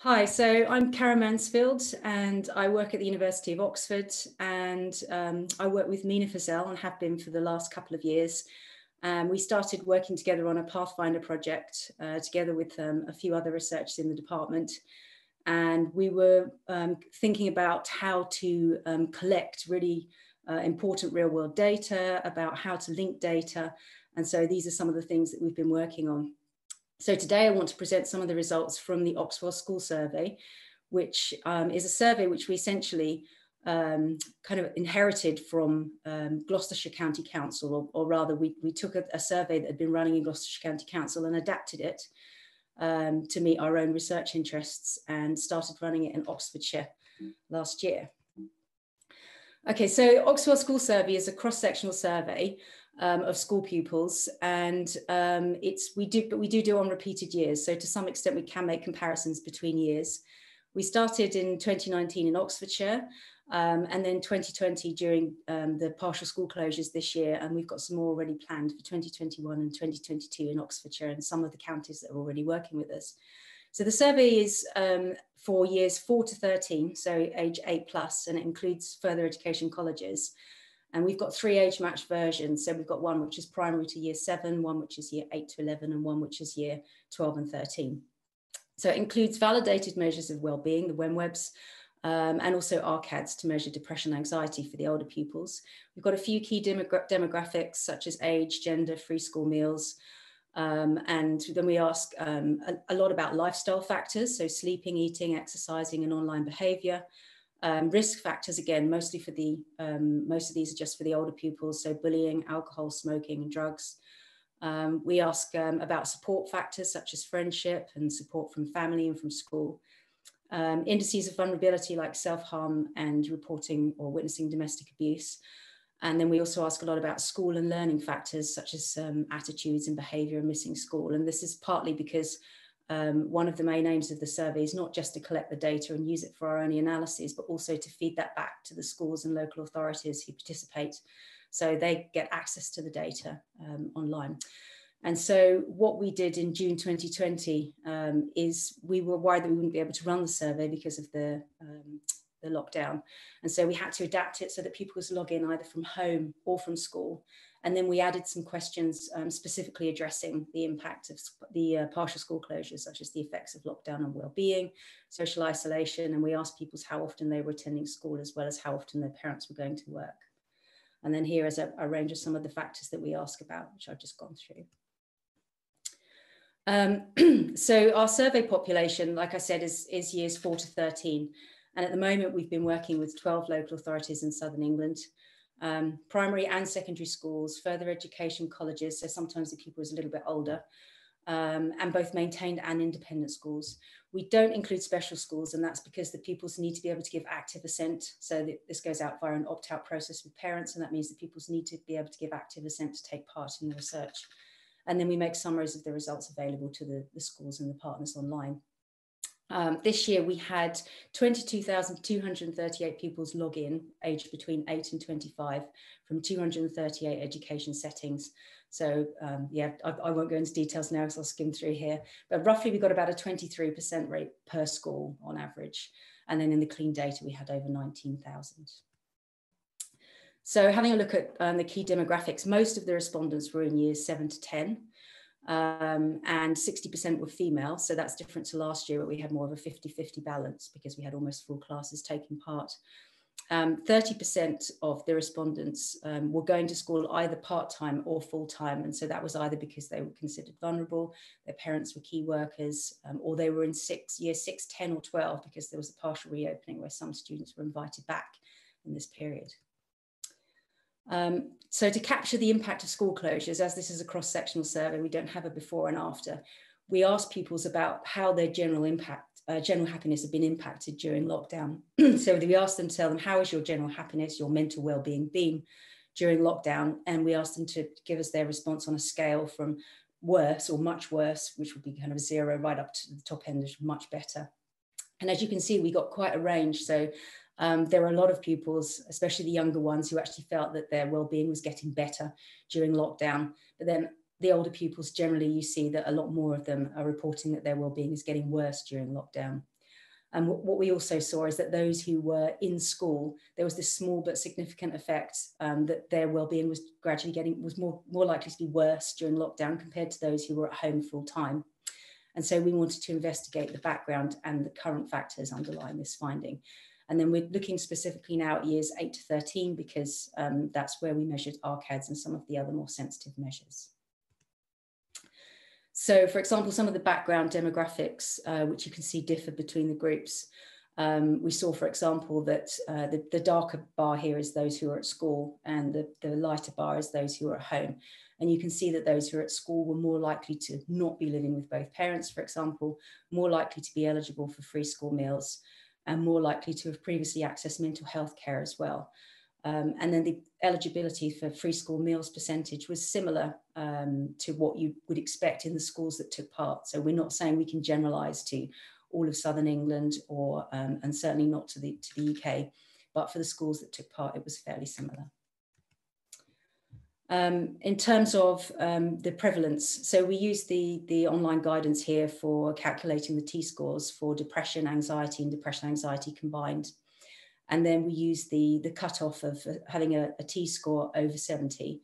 Hi, so I'm Karen Mansfield and I work at the University of Oxford, and I work with Mina Fazell and have been for the last couple of years. We started working together on a Pathfinder project together with a few other researchers in the department, and we were thinking about how to collect really important real world data, about how to link data, and so these are some of the things that we've been working on. So today I want to present some of the results from the OxWell School Survey, which is a survey which we essentially kind of inherited from Gloucestershire County Council, or rather we took a survey that had been running in Gloucestershire County Council and adapted it to meet our own research interests, and started running it in Oxfordshire last year. Okay, so OxWell School Survey is a cross-sectional survey of school pupils, and we do on repeated years. So to some extent, we can make comparisons between years. We started in 2019 in Oxfordshire, and then 2020 during the partial school closures this year, and we've got some more already planned for 2021 and 2022 in Oxfordshire and some of the counties that are already working with us. So the survey is for years 4 to 13, so age 8+, and it includes further education colleges. And we've got 3 age-matched versions. So we've got one which is primary to year 7, one which is year 8 to 11, and one which is year 12 and 13. So it includes validated measures of wellbeing, the WEMWEBs, and also ARCADs to measure depression and anxiety for the older pupils. We've got a few key demographics such as age, gender, free school meals, and then we ask a lot about lifestyle factors, so sleeping, eating, exercising, and online behaviour. Risk factors, again, mostly for the, most of these are just for the older pupils, so bullying, alcohol, smoking, and drugs. We ask about support factors such as friendship and support from family and from school. Indices of vulnerability like self-harm and reporting or witnessing domestic abuse. And then we also ask a lot about school and learning factors such as attitudes and behaviour and missing school. And this is partly because one of the main aims of the survey is not just to collect the data and use it for our own analyses, but also to feed that back to the schools and local authorities who participate, so they get access to the data online. And so what we did in June 2020 is we were worried that we wouldn't be able to run the survey because of the lockdown. And so we had to adapt it so that people could log in either from home or from school. And then we added some questions specifically addressing the impact of the partial school closures, such as the effects of lockdown on well-being, social isolation, and we asked people how often they were attending school, as well as how often their parents were going to work. And then here is a range of some of the factors that we ask about, which I've just gone through. So our survey population, like I said, is years 4 to 13. And at the moment, we've been working with 12 local authorities in Southern England, primary and secondary schools, further education colleges, so sometimes the pupil is a little bit older, and both maintained and independent schools. We don't include special schools, and that's because the pupils need to be able to give active assent. So this goes out via an opt-out process with parents, and that means the pupils need to be able to give active assent to take part in the research. And then we make summaries of the results available to the schools and the partners online. This year we had 22,238 pupils log in, aged between 8 and 25, from 238 education settings. So yeah, I won't go into details now because I'll skim through here, but roughly we got about a 23% rate per school on average. And then in the clean data, we had over 19,000. So having a look at the key demographics, most of the respondents were in years 7 to 10. And 60% were female, so that's different to last year where we had more of a 50-50 balance because we had almost full classes taking part. 30% of the respondents were going to school either part-time or full-time, and so that was either because they were considered vulnerable, their parents were key workers, or they were in year 6, 10 or 12 because there was a partial reopening where some students were invited back in this period. So to capture the impact of school closures, as this is a cross-sectional survey, we don't have a before and after. We asked pupils about how their general happiness had been impacted during lockdown. So we asked them to tell them, how is your general happiness, your mental well-being been during lockdown? And we asked them to give us their response on a scale from worse or much worse, which would be kind of 0 right up to the top end, is much better. And as you can see, we got quite a range. So there are a lot of pupils, especially the younger ones, who actually felt that their well-being was getting better during lockdown. But then the older pupils, generally, you see that a lot more of them are reporting that their well-being is getting worse during lockdown. And what we also saw is that those who were in school, there was this small but significant effect that their well-being was gradually was more likely to be worse during lockdown compared to those who were at home full time. And so we wanted to investigate the background and the current factors underlying this finding. And then we're looking specifically now at years 8 to 13, because that's where we measured RCADs and some of the other more sensitive measures. So, for example, some of the background demographics, which you can see differ between the groups. We saw, for example, that the darker bar here is those who are at school, and the lighter bar is those who are at home. And you can see that those who are at school were more likely to not be living with both parents, for example, more likely to be eligible for free school meals, and more likely to have previously accessed mental health care as well. And then the eligibility for free school meals percentage was similar to what you would expect in the schools that took part. So we're not saying we can generalise to all of Southern England, or and certainly not to the UK, but for the schools that took part, it was fairly similar. In terms of the prevalence, so we use the online guidance here for calculating the T-scores for depression, anxiety, and depression-anxiety combined. And then we use the cutoff of having a T-score over 70.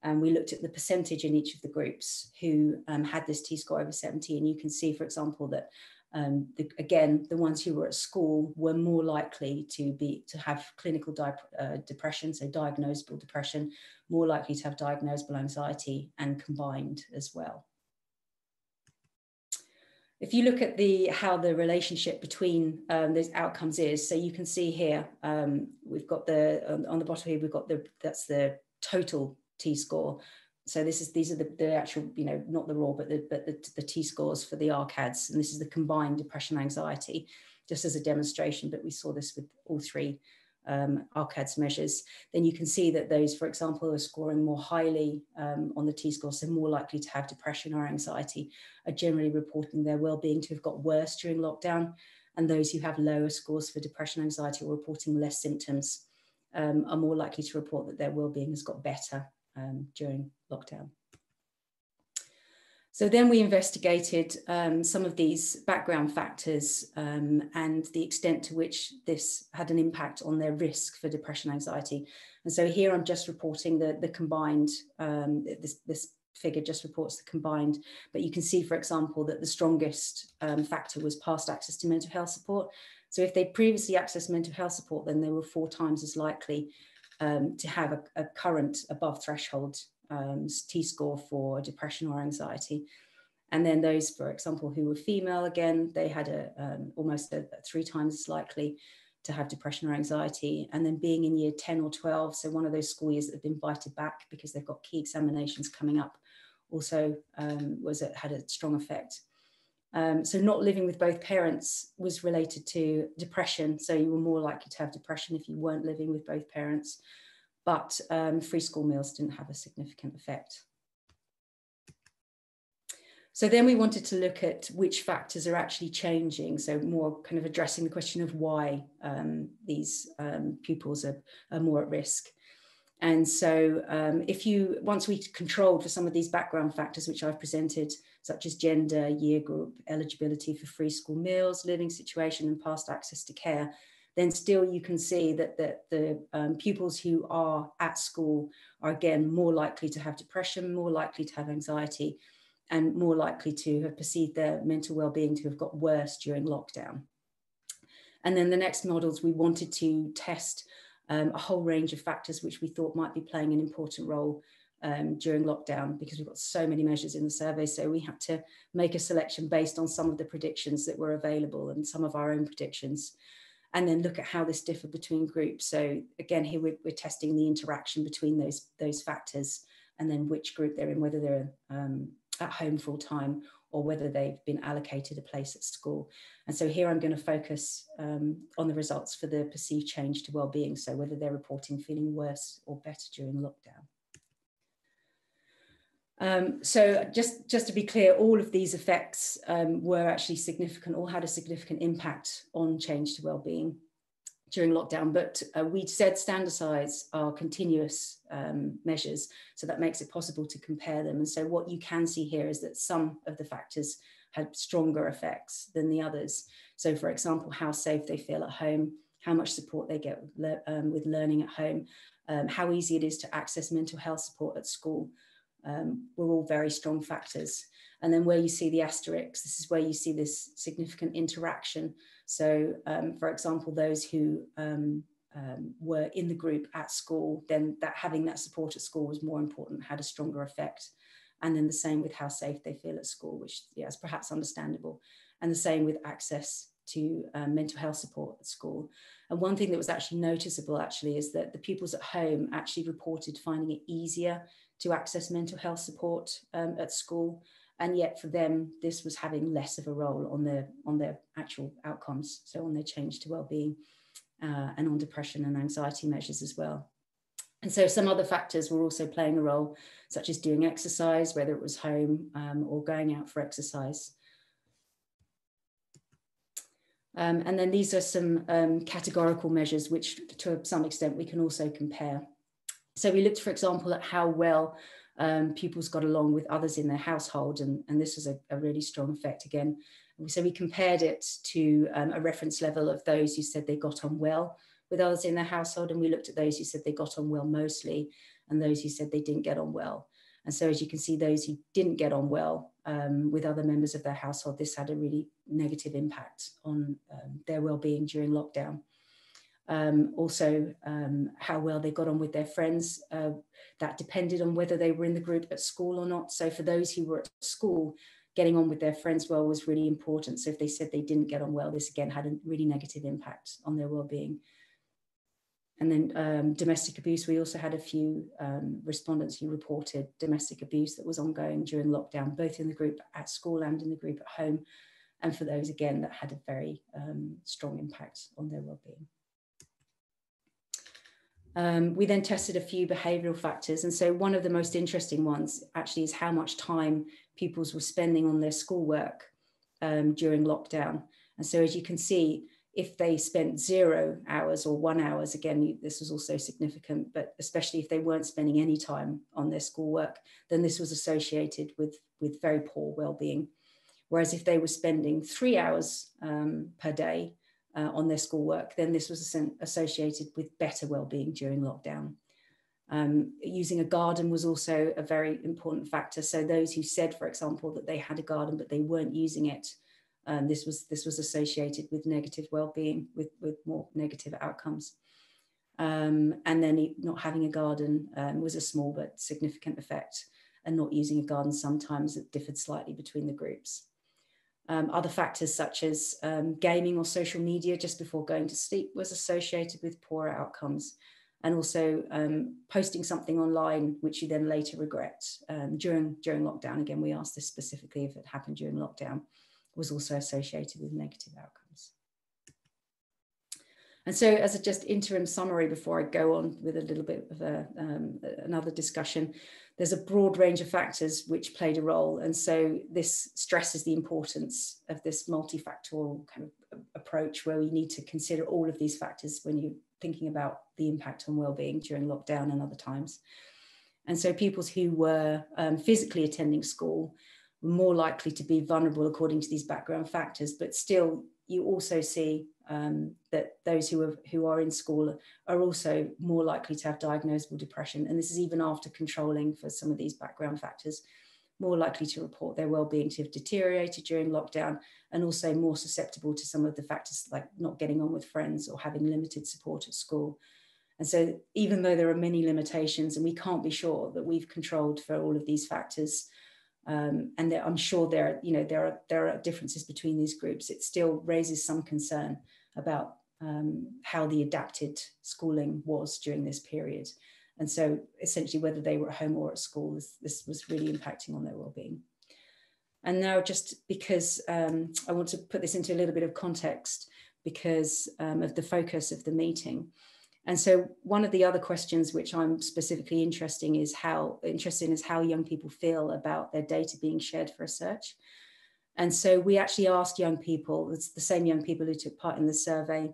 And we looked at the percentage in each of the groups who had this T-score over 70. And you can see, for example, that again, the ones who were at school were more likely to have clinical depression, so diagnosable depression, more likely to have diagnosable anxiety, and combined as well. If you look at how the relationship between those outcomes is, so you can see here, we've got on the bottom here, we've got that's the total T-score. So these are the actual, not the raw, but the T-scores for the RCADs, and this is the combined depression anxiety, just as a demonstration, but we saw this with all three RCADs measures. Then you can see that those, for example, who are scoring more highly on the T-score, so more likely to have depression or anxiety, are generally reporting their well-being to have got worse during lockdown, and those who have lower scores for depression, anxiety, or reporting less symptoms are more likely to report that their well-being has got better during lockdown. So then we investigated some of these background factors and the extent to which this had an impact on their risk for depression, anxiety. And so here I'm just reporting the combined, this figure just reports the combined, but you can see, for example, that the strongest factor was past access to mental health support. So if they previously accessed mental health support, then they were 4 times as likely to have a current above threshold T-score for depression or anxiety. And then those, for example, who were female, again, they had almost 3 times as likely to have depression or anxiety. And then being in year 10 or 12, so one of those school years that have been invited back because they've got key examinations coming up, also had a strong effect. So not living with both parents was related to depression. So you were more likely to have depression if you weren't living with both parents, but free school meals didn't have a significant effect. So then we wanted to look at which factors are actually changing. So more kind of addressing the question of why these pupils are more at risk. And so once we controlled for some of these background factors, which I've presented, such as gender, year group, eligibility for free school meals, living situation, and past access to care, then still you can see that the pupils who are at school are again more likely to have depression, more likely to have anxiety, and more likely to have perceived their mental well-being to have got worse during lockdown. And then the next models, we wanted to test a whole range of factors which we thought might be playing an important role during lockdown, because we've got so many measures in the survey. So we had to make a selection based on some of the predictions that were available and some of our own predictions, and then look at how this differed between groups. So again, here we're testing the interaction between those factors, and then which group they're in, whether they're at home full time or whether they've been allocated a place at school. And so here I'm going to focus on the results for the perceived change to well-being, so whether they're reporting feeling worse or better during lockdown. So just to be clear, all of these effects were actually significant, or had a significant impact on change to well-being during lockdown, but we said standardise our continuous measures, so that makes it possible to compare them. And so what you can see here is that some of the factors had stronger effects than the others. So for example, how safe they feel at home, how much support they get with learning at home, how easy it is to access mental health support at school, were all very strong factors. And then where you see the asterisks, this is where you see this significant interaction. So for example, those who were in the group at school, then that having that support at school was more important, had a stronger effect. And then the same with how safe they feel at school, which is perhaps understandable. And the same with access to mental health support at school. And one thing that was actually noticeable is that the pupils at home actually reported finding it easier to access mental health support at school. And yet for them, this was having less of a role on their actual outcomes. So on their change to wellbeing and on depression and anxiety measures as well. And so some other factors were also playing a role, such as doing exercise, whether it was home or going out for exercise. And then these are some categorical measures, which to some extent we can also compare. So we looked, for example, at how well pupils got along with others in their household, and this was a really strong effect again. So we compared it to a reference level of those who said they got on well with others in their household, and we looked at those who said they got on well mostly, and those who said they didn't get on well. And so as you can see, those who didn't get on well with other members of their household, this had a really negative impact on their well-being during lockdown. Also, how well they got on with their friends, that depended on whether they were in the group at school or not. So for those who were at school, getting on with their friends well was really important. So if they said they didn't get on well, this again had a really negative impact on their well-being. And then domestic abuse, we also had a few respondents who reported domestic abuse that was ongoing during lockdown, both in the group at school and in the group at home. And for those, again, that had a very strong impact on their well-being. We then tested a few behavioural factors. And so one of the most interesting ones actually is how much time pupils were spending on their schoolwork during lockdown. And so as you can see, if they spent 0 hours or 1 hour, again, this was also significant, but especially if they weren't spending any time on their schoolwork, then this was associated with very poor well-being. Whereas if they were spending 3 hours per day on their schoolwork, then this was associated with better well-being during lockdown. Using a garden was also a very important factor. So those who said, for example, that they had a garden but they weren't using it, this was associated with negative well-being, with more negative outcomes. And then not having a garden was a small but significant effect, and not using a garden sometimes it differed slightly between the groups. Other factors such as gaming or social media just before going to sleep was associated with poorer outcomes. And also posting something online, which you then later regret during lockdown. Again, we asked this specifically if it happened during lockdown, was also associated with negative outcomes. And so as a just interim summary before I go on with a little bit of another discussion, there's a broad range of factors which played a role. And so this stresses the importance of this multifactorial kind of approach where we need to consider all of these factors when you're thinking about the impact on well-being during lockdown and other times. And so pupils who were physically attending school were more likely to be vulnerable according to these background factors, but still you also see that those who are in school are also more likely to have diagnosable depression. And this is even after controlling for some of these background factors, more likely to report their well-being to have deteriorated during lockdown, and also more susceptible to some of the factors like not getting on with friends or having limited support at school. And so even though there are many limitations and we can't be sure that we've controlled for all of these factors, and I'm sure there are differences between these groups, it still raises some concern about how the adapted schooling was during this period. And so essentially whether they were at home or at school, this was really impacting on their well-being. And now just because I want to put this into a little bit of context because of the focus of the meeting. And so one of the other questions which I'm specifically interested in is how young people feel about their data being shared for research. And so we actually asked young people, it's the same young people who took part in the survey,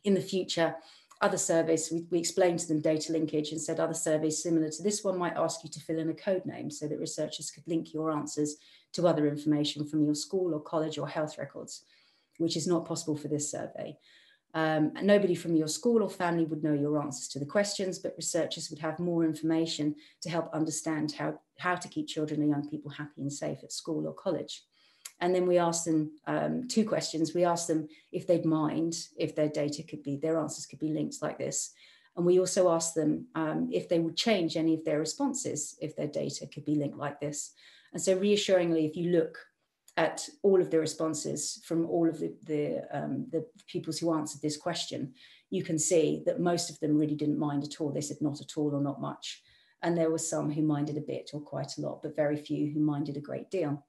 in the future, other surveys, we explained to them data linkage and said other surveys similar to this one might ask you to fill in a code name so that researchers could link your answers to other information from your school or college or health records, which is not possible for this survey. And nobody from your school or family would know your answers to the questions, but researchers would have more information to help understand how to keep children and young people happy and safe at school or college. And then we asked them 2 questions. We asked them if they'd mind if their answers could be linked like this. And we also asked them if they would change any of their responses if their data could be linked like this. And so reassuringly, if you look at all of the responses from all of the pupils who answered this question, you can see that most of them really didn't mind at all. They said not at all or not much. And there were some who minded a bit or quite a lot, but very few who minded a great deal.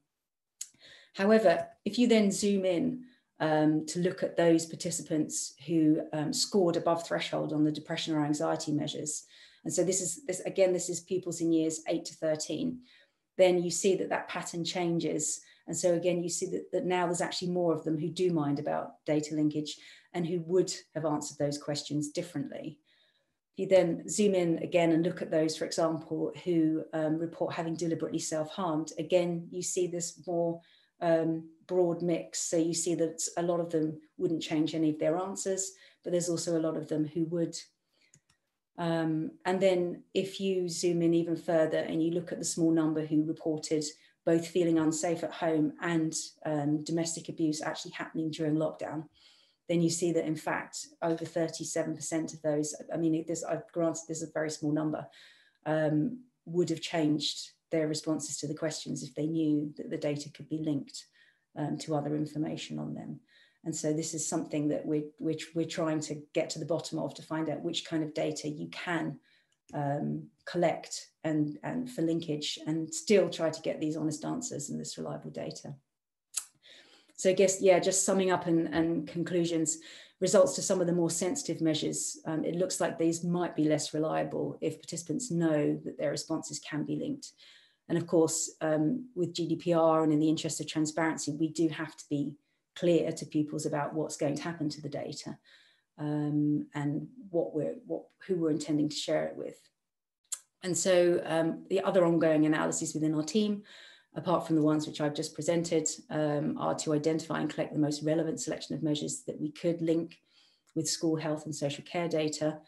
However, if you then zoom in to look at those participants who scored above threshold on the depression or anxiety measures, and so this is pupils in years 8 to 13, then you see that pattern changes. And so again, you see that now there's actually more of them who do mind about data linkage and who would have answered those questions differently. If you then zoom in again and look at those, for example, who report having deliberately self-harmed, again, you see this more broad mix. So you see that a lot of them wouldn't change any of their answers, but there's also a lot of them who would. And then if you zoom in even further and you look at the small number who reported both feeling unsafe at home and domestic abuse actually happening during lockdown, then you see that in fact, over 37% of those, I mean, granted this is a very small number, would have changed their responses to the questions if they knew that the data could be linked to other information on them. And so this is something that we're trying to get to the bottom of, to find out which kind of data you can collect and for linkage and still try to get these honest answers and this reliable data. So I guess, yeah, just summing up and conclusions, results to some of the more sensitive measures, it looks like these might be less reliable if participants know that their responses can be linked. And of course, with GDPR and in the interest of transparency, we do have to be clear to pupils about what's going to happen to the data and who we're intending to share it with. And so the other ongoing analyses within our team, apart from the ones which I've just presented, are to identify and collect the most relevant selection of measures that we could link with school health and social care data.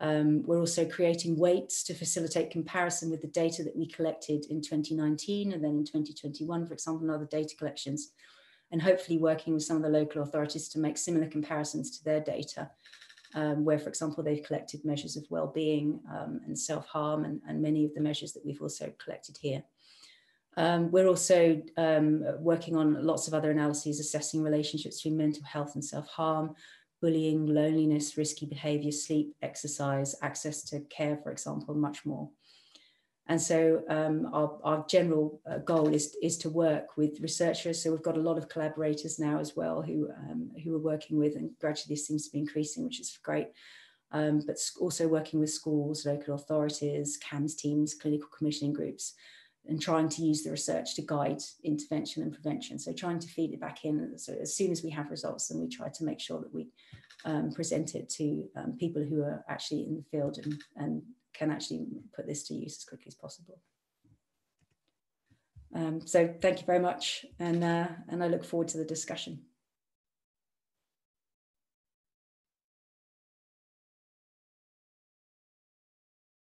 We're also creating weights to facilitate comparison with the data that we collected in 2019 and then in 2021, for example, and other data collections, and hopefully working with some of the local authorities to make similar comparisons to their data, where, for example, they've collected measures of well-being and self-harm and many of the measures that we've also collected here. We're also working on lots of other analyses assessing relationships between mental health and self-harm, bullying, loneliness, risky behaviour, sleep, exercise, access to care, for example, and much more. And so our general goal is to work with researchers. So we've got a lot of collaborators now as well who we're working with, and gradually this seems to be increasing, which is great. But also working with schools, local authorities, CAMS teams, clinical commissioning groups, and trying to use the research to guide intervention and prevention. So trying to feed it back in. So as soon as we have results, then we try to make sure that we present it to people who are actually in the field and can actually put this to use as quickly as possible. So thank you very much, and I look forward to the discussion.